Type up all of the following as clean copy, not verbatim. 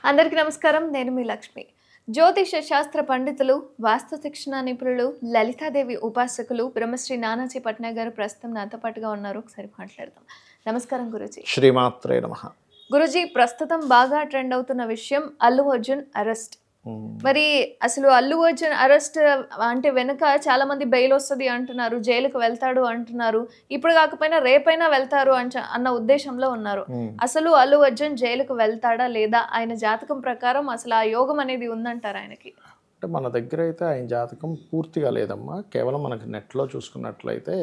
అందరికీ నమస్కారం. నేను మీ లక్ష్మి. జ్యోతిష శాస్త్ర పండితులు, వాస్తు శిక్షణ నిపుణులు, లలితాదేవి ఉపాసకులు బ్రహ్మశ్రీ నానాజీ పట్నాయక్ గారు ప్రస్తుతం నాతో పాటుగా ఉన్నారు. ఒకసారి మాట్లాడదాం. నమస్కారం గురూజీ. శ్రీమాత్రే నమః. గురూజీ, ప్రస్తుతం బాగా ట్రెండ్ అవుతున్న విషయం అల్లు అర్జున్ అరెస్ట్. మరి అసలు అల్లు అర్జున్ అరెస్ట్ అంటే వెనుక చాలా మంది బెయిల్ వస్తుంది అంటున్నారు, జైలుకు వెళ్తాడు అంటున్నారు, ఇప్పుడు కాకపోయినా రేపైనా వెళ్తారు అన్న ఉద్దేశంలో ఉన్నారు. అసలు అల్లు అర్జున్ జైలుకు వెళ్తాడా లేదా? ఆయన జాతకం ప్రకారం అసలు ఆ యోగం అనేది ఉందంటారు ఆయనకి? అంటే మన దగ్గర అయితే ఆయన జాతకం పూర్తిగా లేదమ్మా. కేవలం మనకి నెట్లో చూసుకున్నట్లయితే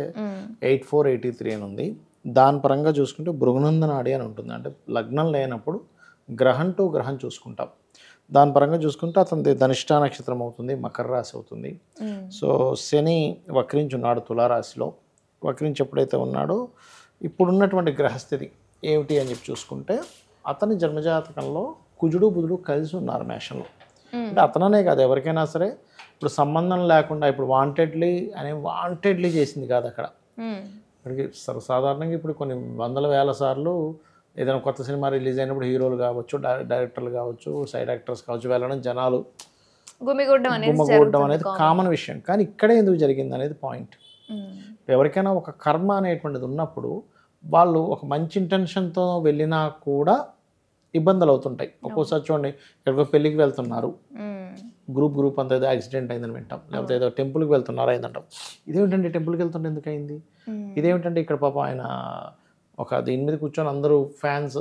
8483 అని ఉంది. దాని పరంగా చూసుకుంటే భృగునందనాడి అని ఉంటుంది. అంటే లగ్నం లేనప్పుడు గ్రహం టు గ్రహం చూసుకుంటాం. దాని పరంగా చూసుకుంటే అతనిది ధనిష్ఠా నక్షత్రం అవుతుంది, మకర రాశి అవుతుంది. సో శని వక్రించున్నాడు తులారాశిలో. వక్రించి ఎప్పుడైతే ఉన్నాడో ఇప్పుడున్నటువంటి గ్రహస్థితి ఏమిటి అని చెప్పి చూసుకుంటే అతని జన్మజాతకంలో కుజుడు బుధుడు కలిసి ఉన్నారు మేషంలో. అంటే అతననే కాదు, ఎవరికైనా సరే ఇప్పుడు సంబంధం లేకుండా ఇప్పుడు వాంటెడ్లీ చేసింది కాదు అక్కడ. ఇప్పటికి సర్వసాధారణంగా ఇప్పుడు కొన్ని వందల వేల సార్లు ఏదైనా కొత్త సినిమా రిలీజ్ అయినప్పుడు హీరోలు కావచ్చు, డైరెక్టర్లు కావచ్చు, సైడ్ యాక్టర్స్ కావచ్చు వెళ్ళడం, జనాలు గుమ్మగూడడం అనేది కామన్ విషయం. కానీ ఇక్కడే ఎందుకు జరిగింది అనేది పాయింట్. ఎవరికైనా ఒక కర్మ అనేటువంటిది ఉన్నప్పుడు వాళ్ళు ఒక మంచి ఇంటెన్షన్తో వెళ్ళినా కూడా ఇబ్బందులు అవుతుంటాయి. ఒక్కోసారి చూడండి, ఎక్కడికో పెళ్ళికి వెళ్తున్నారు, గ్రూప్ అంతా ఏదో యాక్సిడెంట్ అయిందని వింటాం, లేకపోతే ఏదో టెంపుల్కి వెళ్తున్నారు అయిందంటాం. ఇదేమిటంటే టెంపుల్కి వెళ్తుంటే ఎందుకు అయింది, ఇదేమిటంటే ఇక్కడ పాపం ఆయన ఒక దీని మీద కూర్చొని అందరూ ఫ్యాన్స్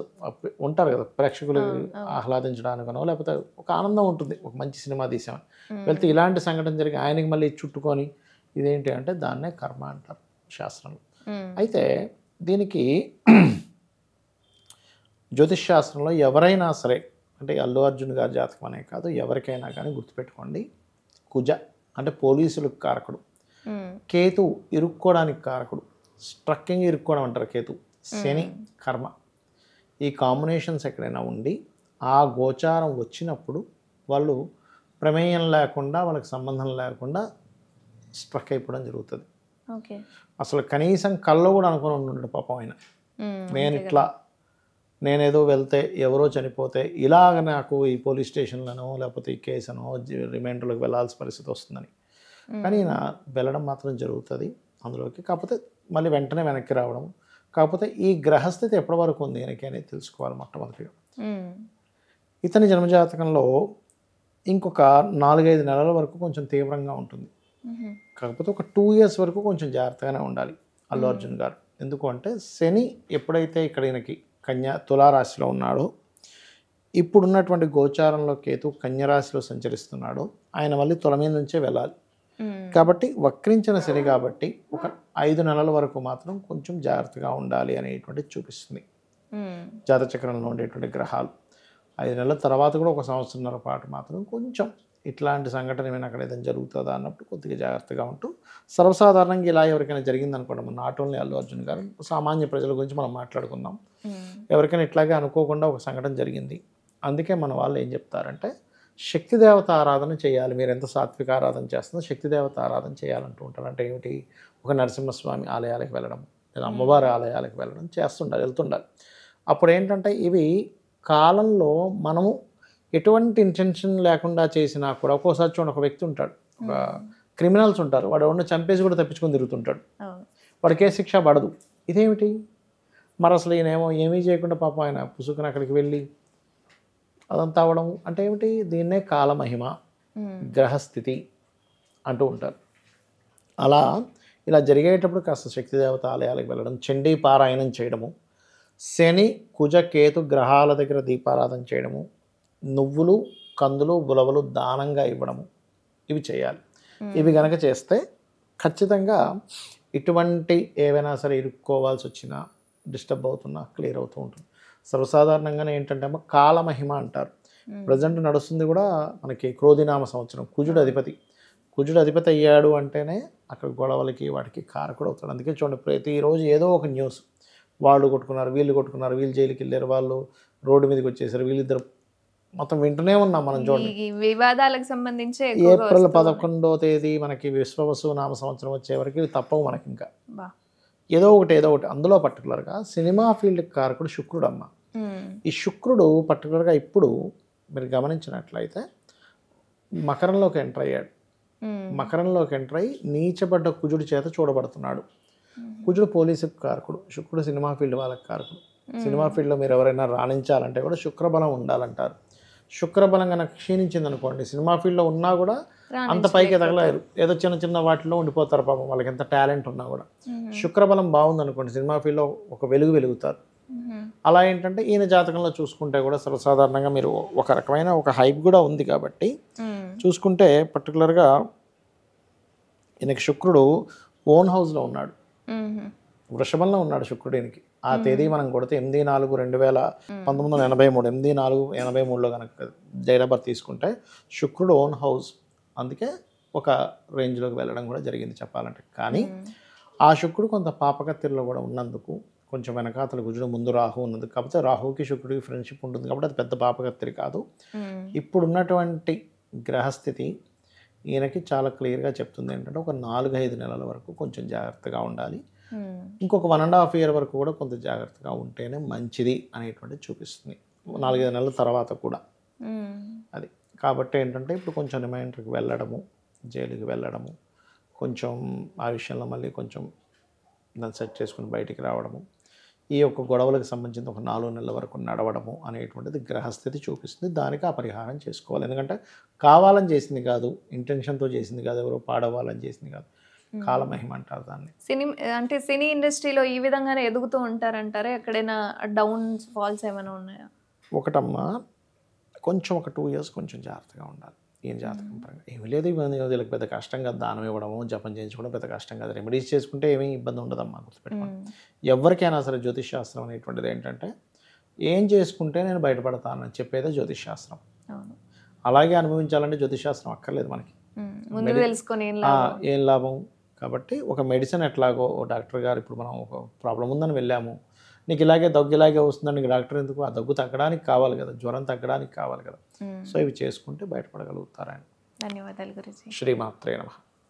ఉంటారు కదా, ప్రేక్షకులు ఆహ్లాదించడానికనో లేకపోతే ఒక ఆనందం ఉంటుంది, ఒక మంచి సినిమా తీసామని వెళ్తే ఇలాంటి సంఘటన జరిగి ఆయనకి మళ్ళీ చుట్టుకొని ఇదేంటి అంటే దాన్నే కర్మ అంటారు శాస్త్రంలో. అయితే దీనికి జ్యోతిష్ శాస్త్రంలో ఎవరైనా సరే, అంటే అల్లు అర్జున్ గారి జాతకం అనే కాదు, ఎవరికైనా కానీ గుర్తుపెట్టుకోండి, కుజ అంటే పోలీసులకు కారకుడు, కేతు ఇరుక్కోవడానికి కారకుడు, స్ట్రక్కింగ్ ఇరుక్కోవడం అంటారు కేతు, శని కర్మ. ఈ కాంబినేషన్స్ ఎక్కడైనా ఉండి ఆ గోచారం వచ్చినప్పుడు వాళ్ళు ప్రమేయం లేకుండా, వాళ్ళకి సంబంధం లేకుండా స్ట్రక్ అయిపోవడం జరుగుతుంది. అసలు కనీసం కల్లో కూడా అనుకుని ఉండడు పాపం ఆయన, నేనేదో వెళ్తే ఎవరో చనిపోతే ఇలాగ నాకు ఈ పోలీస్ స్టేషన్లను లేకపోతే ఈ కేసునో రిమైండర్లోకి వెళ్ళాల్సిన పరిస్థితి వస్తుందని. కానీ నా వెళ్ళడం మాత్రం జరుగుతుంది అందులోకి. కాకపోతే మళ్ళీ వెంటనే వెనక్కి రావడం. కాకపోతే ఈ గ్రహస్థితి ఎప్పటి వరకు ఉంది ఆయనకి అనేది తెలుసుకోవాలి మొట్టమొదటిగా. ఇతని జన్మజాతకంలో ఇంకొక 4-5 నెలల వరకు కొంచెం తీవ్రంగా ఉంటుంది. కాకపోతే ఒక 2 years వరకు కొంచెం జాగ్రత్తగానే ఉండాలి అల్లు అర్జున్ గారు. ఎందుకు అంటే శని ఎప్పుడైతే ఇక్కడ ఈయనకి తులారాశిలో ఉన్నాడో, ఇప్పుడున్నటువంటి గోచారంలో కేతు కన్యరాశిలో సంచరిస్తున్నాడో, ఆయన మళ్ళీ తుల మీద నుంచే వెళ్ళాలి. కాబట్టి వక్రించిన శని కాబట్టి ఒక 5 నెలల వరకు మాత్రం కొంచెం జాగ్రత్తగా ఉండాలి అనేటువంటిది చూపిస్తుంది జాతచక్రంలో ఉండేటువంటి గ్రహాలు. 5 నెలల తర్వాత కూడా ఒక 1.5 సంవత్సరాల పాటు మాత్రం కొంచెం ఇట్లాంటి సంఘటన ఏమైనా అక్కడ ఏదైనా జరుగుతుందా అన్నప్పుడు కొద్దిగా జాగ్రత్తగా ఉంటూ, సర్వసాధారణంగా ఇలా ఎవరికైనా జరిగిందనుకోండి, నాట్ ఓన్లీ అల్లు అర్జున్ గారు, సామాన్య ప్రజల గురించి మనం మాట్లాడుకుందాం. ఎవరికైనా ఇట్లాగే అనుకోకుండా ఒక సంఘటన జరిగింది, అందుకే మన వాళ్ళు ఏం చెప్తారంటే శక్తిదేవత ఆరాధన చేయాలి. మీరు ఎంత సాత్విక ఆరాధన చేస్తుందో శక్తిదేవత ఆరాధన చేయాలంటూ ఉంటారు. అంటే ఏమిటి, ఒక నరసింహస్వామి ఆలయాలకు వెళ్ళడం లేదా అమ్మవారి ఆలయాలకు వెళ్ళడం వెళ్తుండాలి. అప్పుడు ఏంటంటే ఇవి కాలంలో మనము ఎటువంటి ఇంటెన్షన్ లేకుండా చేసినా కూడా, ఒక్కోసారి చూడండి ఒక వ్యక్తి ఉంటాడు, ఒక క్రిమినల్స్ ఉంటారు, వాడు ఎవరిని చంపేసి కూడా తప్పించుకొని తిరుగుతుంటాడు, వాడికి ఏ శిక్ష పడదు. ఇదేమిటి మరి అసలు ఈయనేమో ఏమీ చేయకుండా పాపం ఆయన పుసుకుని అక్కడికి వెళ్ళి అదంతా అవ్వడం అంటే ఏమిటి, దీన్నే కాలమహిమ గ్రహస్థితి అంటూ ఉంటారు. అలా ఇలా జరిగేటప్పుడు కాస్త శక్తిదేవత ఆలయాలకు వెళ్ళడం, చండీ పారాయణం చేయడము, శని కుజ కేతు గ్రహాల దగ్గర దీపారాధన చేయడము, నువ్వులు కందులు ఉలవలు దానంగా ఇవ్వడము, ఇవి చేయాలి. ఇవి కనుక చేస్తే ఖచ్చితంగా ఇటువంటి ఏవైనా సరే ఇరుక్కోవాల్సి వచ్చినా, డిస్టర్బ్ అవుతున్నా క్లియర్ అవుతూ ఉంటుంది. సర్వసాధారణంగానే ఏంటంటే కాలమహిమ అంటారు. ప్రజెంట్ నడుస్తుంది కూడా మనకి క్రోధినామ సంవత్సరం. కుజుడు అధిపతి అయ్యాడు అంటేనే అక్కడ గొడవలకి వాటికి కారకుడు అవుతాడు. అందుకే చూడండి, ప్రతిరోజు ఏదో ఒక న్యూస్, వాళ్ళు కొట్టుకున్నారు, వీళ్ళు జైలుకి వెళ్ళారు, వాళ్ళు రోడ్డు మీదకి వచ్చేసారు, వీళ్ళిద్దరు మొత్తం వింటూనే ఉన్నాం మనం. చూడండి, వివాదాలకు సంబంధించి ఏప్రిల్ 11వ తేదీ మనకి విశ్వవసు నామ సంవత్సరం వచ్చే వరకు తప్పవు మనకి. ఇంకా ఏదో ఒకటి అందులో పర్టికులర్గా సినిమా ఫీల్డ్ కారకుడు శుక్రుడు అమ్మ. ఈ శుక్రుడు పర్టికులర్గా ఇప్పుడు మీరు గమనించినట్లయితే మకరంలోకి ఎంటర్ అయ్యాడు. మకరంలోకి ఎంటర్ అయ్యి నీచబడ్డ కుజుడి చేత చూడబడుతున్నాడు. కుజుడు పోలీసుకు కారకుడు, శుక్రుడు సినిమా ఫీల్డ్ వాళ్ళకి కారకుడు. సినిమా ఫీల్డ్లో మీరు ఎవరైనా రాణించాలంటే కూడా శుక్రబలం ఉండాలంటారు. శుక్రబలం కనుక క్షీణించింది అనుకోండి, సినిమా ఫీల్డ్లో ఉన్నా కూడా అంత పైకి ఎదగలేరు, ఏదో చిన్న చిన్న వాటిలో ఉండిపోతారు పాపం, వాళ్ళకి ఎంత టాలెంట్ ఉన్నా కూడా. శుక్రబలం బాగుంది అనుకోండి, సినిమా ఫీల్డ్లో ఒక వెలుగుతారు. అలా ఏంటంటే ఈయన జాతకంలో చూసుకుంటే కూడా సర్వసాధారణంగా మీరు ఒక రకమైన ఒక హైప్ కూడా ఉంది కాబట్టి చూసుకుంటే పర్టికులర్గా ఈయనకి శుక్రుడు ఓన్ హౌస్లో ఉన్నాడు, వృషభంలో ఉన్నాడు శుక్రుడు ఈయనకి. ఆ తేదీ మనం కొడితే 8/4/1983 8/4/83లో కనుక డేట్ ఆఫ్ బర్త్ తీసుకుంటే శుక్రుడు ఓన్ హౌస్, అందుకే ఒక రేంజ్లోకి వెళ్ళడం కూడా జరిగింది చెప్పాలంటే. కానీ ఆ శుక్రుడు కొంత పాపకత్తిరిలో కూడా ఉన్నందుకు, కొంచెం వెనకాతల కుజుడు ముందు రాహు ఉన్నందుకు, కాకపోతే రాహుకి శుక్రుడికి ఫ్రెండ్షిప్ ఉంటుంది కాబట్టి అది పెద్ద పాపకత్తిరి కాదు. ఇప్పుడున్నటువంటి గ్రహస్థితి ఈయనకి చాలా క్లియర్గా చెప్తుంది ఏంటంటే ఒక 4-5 నెలల వరకు కొంచెం జాగ్రత్తగా ఉండాలి, ఇంకొక 1.5 year వరకు కూడా కొంత జాగ్రత్తగా ఉంటేనే మంచిది అనేటువంటిది చూపిస్తుంది 4-5 నెలల తర్వాత కూడా. అది కాబట్టి ఏంటంటే ఇప్పుడు కొంచెం రిమైండర్కి వెళ్ళడము, జైలుకి వెళ్ళడము, కొంచెం ఆ విషయంలో మళ్ళీ కొంచెం దాన్ని సెట్ చేసుకుని బయటికి రావడము, ఈ యొక్క గొడవలకు సంబంధించిన ఒక 4 నెలల వరకు నడవడము అనేటువంటిది గ్రహస్థితి చూపిస్తుంది. దానికి ఆ పరిహారం చేసుకోవాలి. ఎందుకంటే కావాలని చేసింది కాదు, ఇంటెన్షన్తో చేసింది కాదు, ఎవరో పాడవాలని చేసింది కాదు, కాలమహిమ అంటారు దాన్ని. సినీ ఇండస్ట్రీలో ఈ విధంగానే ఎదుగుతూ ఉంటారంటారా? ఎక్కడైనా డౌన్ ఫాల్స్ ఏమైనా ఉన్నాయా? ఒకటమ్మా, కొంచెం ఒక 2 years కొంచెం జాగ్రత్తగా ఉండాలి. ఏం జాతకం పరంగా ఏమి లేదు, వీళ్ళకి పెద్ద కష్టం కాదు, దానం ఇవ్వడము జపం చేయించుకోవడం పెద్ద కష్టం కాదు, రెమెడీస్ చేసుకుంటే ఏమీ ఇబ్బంది ఉండదమ్మా, గుర్తుపెట్టుకోండి. ఎవరికైనా సరే జ్యోతిష్ శాస్త్రం అనేటువంటిది ఏంటంటే ఏం చేసుకుంటే నేను బయటపడతానని చెప్పేదే జ్యోతిష్ శాస్త్రం. అలాగే అనుభవించాలంటే జ్యోతిష్ శాస్త్రం అక్కర్లేదు మనకి, ఏం లాభం. కాబట్టి ఒక మెడిసిన్ ఎట్లాగో డాక్టర్ గారు, ఇప్పుడు మనం ఒక ప్రాబ్లం ఉందని వెళ్ళాము, నీకు దగ్గు ఇలాగే వస్తుందని నీకు డాక్టర్ ఎందుకు, ఆ దగ్గు తగ్గడానికి కావాలి కదా, జ్వరం తగ్గడానికి కావాలి కదా. సో ఇవి చేసుకుంటే బయటపడగలుగుతారని. ధన్యవాదాలు గురుజీ. శ్రీమాత్రే నమః.